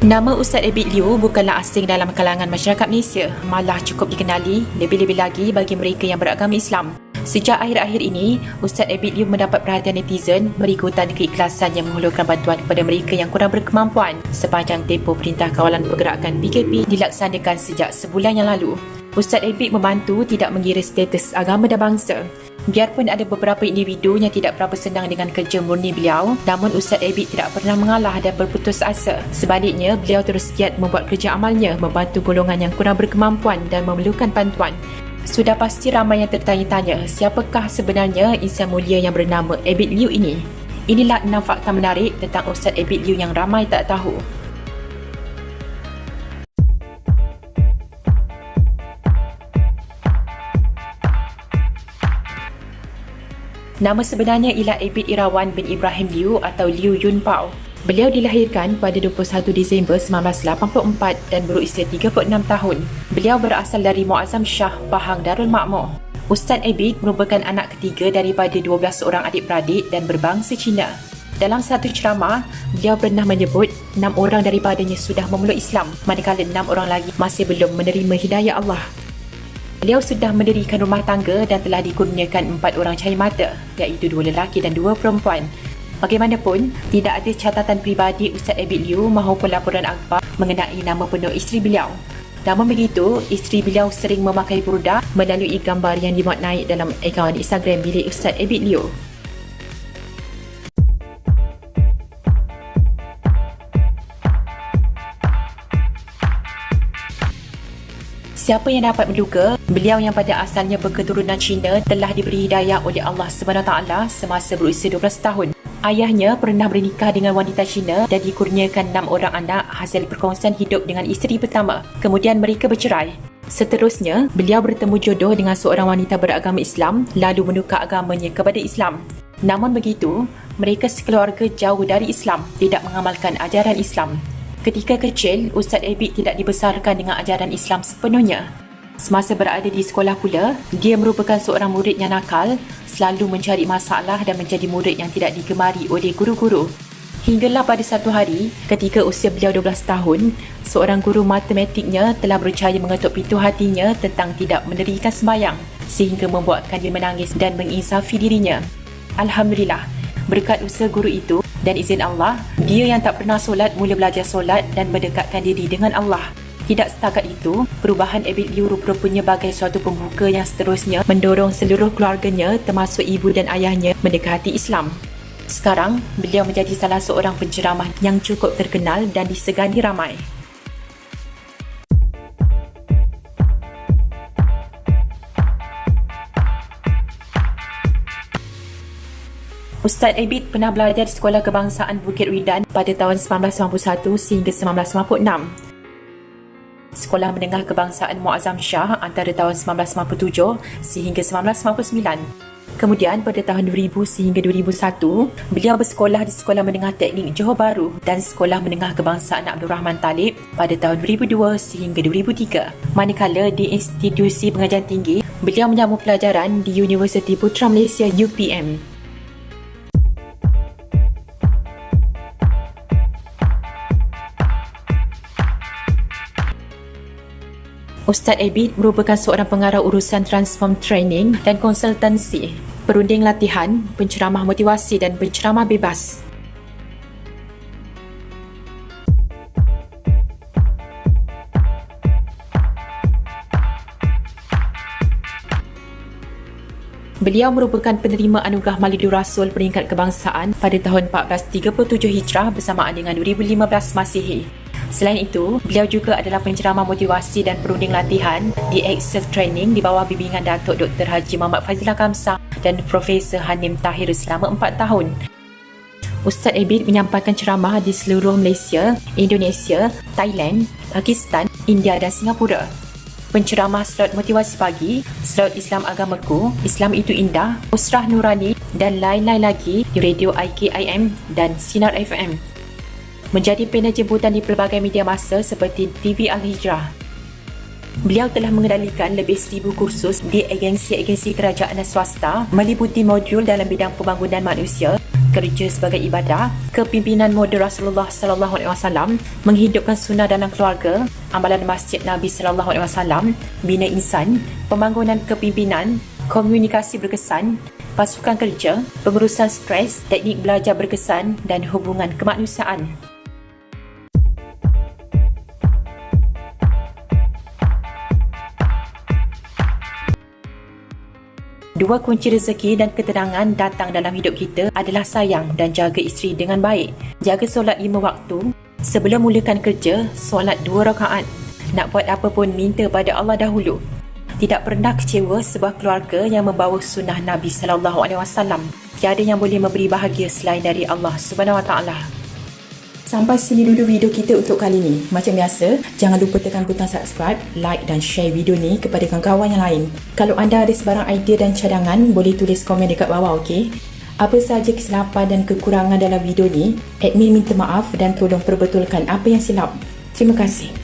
Nama Ustaz Abid Liu bukanlah asing dalam kalangan masyarakat Malaysia, malah cukup dikenali lebih-lebih lagi bagi mereka yang beragama Islam. Sejak akhir-akhir ini, Ustaz Abid Liu mendapat perhatian netizen berikutan keikhlasan yang menghulurkan bantuan kepada mereka yang kurang berkemampuan sepanjang tempoh Perintah Kawalan Pergerakan PKP dilaksanakan sejak sebulan yang lalu. Ustaz Abid membantu tidak mengira status agama dan bangsa. Biarpun ada beberapa individu yang tidak berapa senang dengan kerja murni beliau, namun Ustaz Abid tidak pernah mengalah dan berputus asa. Sebaliknya, beliau terus giat membuat kerja amalnya, membantu golongan yang kurang berkemampuan dan memerlukan bantuan. Sudah pasti ramai yang tertanya-tanya, siapakah sebenarnya insan mulia yang bernama Abid Liu ini? Inilah 6 fakta menarik tentang Ustaz Abid Liu yang ramai tak tahu. Nama sebenarnya ialah Abid Irawan bin Ibrahim Liu atau Liu Yun Pao. Beliau dilahirkan pada 21 Disember 1984 dan berusia 36 tahun. Beliau berasal dari Muazzam Shah, Pahang Darul Makmur. Ustaz Abid merupakan anak ketiga daripada 12 orang adik-beradik dan berbangsa Cina. Dalam satu ceramah, beliau pernah menyebut 6 orang daripadanya sudah memeluk Islam, manakala 6 orang lagi masih belum menerima hidayah Allah. Beliau sudah mendirikan rumah tangga dan telah dikurniakan 4 orang cahaya mata, iaitu 2 lelaki dan 2 perempuan. Bagaimanapun, tidak ada catatan peribadi Ustaz Abid Liu maupun laporan akhbar mengenai nama penuh isteri beliau. Namun begitu, isteri beliau sering memakai burdah melalui gambar yang dimuat naik dalam akaun Instagram milik Ustaz Abid Liu. Siapa yang dapat menduga, beliau yang pada asalnya berketurunan Cina telah diberi hidayah oleh Allah SWT semasa berusia 12 tahun. Ayahnya pernah bernikah dengan wanita Cina dan dikurniakan 6 orang anak hasil perkongsian hidup dengan isteri pertama. Kemudian mereka bercerai. Seterusnya, beliau bertemu jodoh dengan seorang wanita beragama Islam lalu menukar agamanya kepada Islam. Namun begitu, mereka sekeluarga jauh dari Islam, tidak mengamalkan ajaran Islam. Ketika kecil, Ustaz Abid tidak dibesarkan dengan ajaran Islam sepenuhnya. Semasa berada di sekolah pula, dia merupakan seorang murid yang nakal, selalu mencari masalah dan menjadi murid yang tidak digemari oleh guru-guru. Hinggalah pada satu hari, ketika usia beliau 12 tahun, seorang guru matematiknya telah berjaya mengetuk pintu hatinya tentang tidak mendirikan sembahyang, sehingga membuatkan dia menangis dan menginsafi dirinya. Alhamdulillah, berkat usaha guru itu dan izin Allah, dia yang tak pernah solat mula belajar solat dan mendekatkan diri dengan Allah. Tidak setakat itu, perubahan Abid Liu rupanya bagai suatu pembuka yang seterusnya mendorong seluruh keluarganya termasuk ibu dan ayahnya mendekati Islam. Sekarang, beliau menjadi salah seorang penceramah yang cukup terkenal dan disegani ramai. Ustaz Abid pernah belajar di Sekolah Kebangsaan Bukit Ridan pada tahun 1991 sehingga 1996. Sekolah Menengah Kebangsaan Muazzam Shah antara tahun 1997 sehingga 1999. Kemudian pada tahun 2000 sehingga 2001, beliau bersekolah di Sekolah Menengah Teknik Johor Bahru dan Sekolah Menengah Kebangsaan Abdul Rahman Talib pada tahun 2002 sehingga 2003. Manakala di institusi pengajian tinggi, beliau menyambung pelajaran di Universiti Putra Malaysia UPM. Ustaz Abid merupakan seorang pengarah urusan transform training dan konsultansi, perunding latihan, penceramah motivasi dan penceramah bebas. Beliau merupakan penerima anugerah Malidur Rasul peringkat kebangsaan pada tahun 1437 Hijrah bersamaan dengan 2015 Masihi. Selain itu, beliau juga adalah penceramah motivasi dan perunding latihan di Excel Training di bawah bimbingan Datuk Dr. Haji Muhammad Fazilah Kamsah dan Profesor Hanim Tahir selama 4 tahun. Ustaz Abid menyampaikan ceramah di seluruh Malaysia, Indonesia, Thailand, Pakistan, India dan Singapura. Penceramah slot motivasi pagi, slot Islam Agamaku, Islam Itu Indah, Usrah Nurani dan lain-lain lagi di Radio IKIM dan Sinar FM. Menjadi panel jemputan di pelbagai media masa seperti TV Al-Hijrah. Beliau telah mengendalikan lebih 1,000 kursus di agensi-agensi kerajaan dan swasta meliputi modul dalam bidang pembangunan manusia, kerja sebagai ibadah, kepimpinan moden Rasulullah sallallahu alaihi wasallam, menghidupkan sunnah dalam keluarga, amalan masjid Nabi sallallahu alaihi wasallam, bina insan, pembangunan kepimpinan, komunikasi berkesan, pasukan kerja, pengurusan stres, teknik belajar berkesan dan hubungan kemanusiaan. Dua kunci rezeki dan ketenangan datang dalam hidup kita adalah sayang dan jaga isteri dengan baik. Jaga solat 5 waktu. Sebelum mulakan kerja, solat 2 rakaat. Nak buat apa pun minta pada Allah dahulu. Tidak pernah kecewa sebuah keluarga yang membawa sunnah Nabi sallallahu alaihi wasallam. Tiada yang boleh memberi bahagia selain dari Allah Subhanahu wa taala. Sampai sini dulu video kita untuk kali ni. Macam biasa, jangan lupa tekan butang subscribe, like dan share video ni kepada kawan-kawan yang lain. Kalau anda ada sebarang idea dan cadangan, boleh tulis komen dekat bawah, okey? Apa sahaja kesilapan dan kekurangan dalam video ni, admin minta maaf dan tolong perbetulkan apa yang silap. Terima kasih.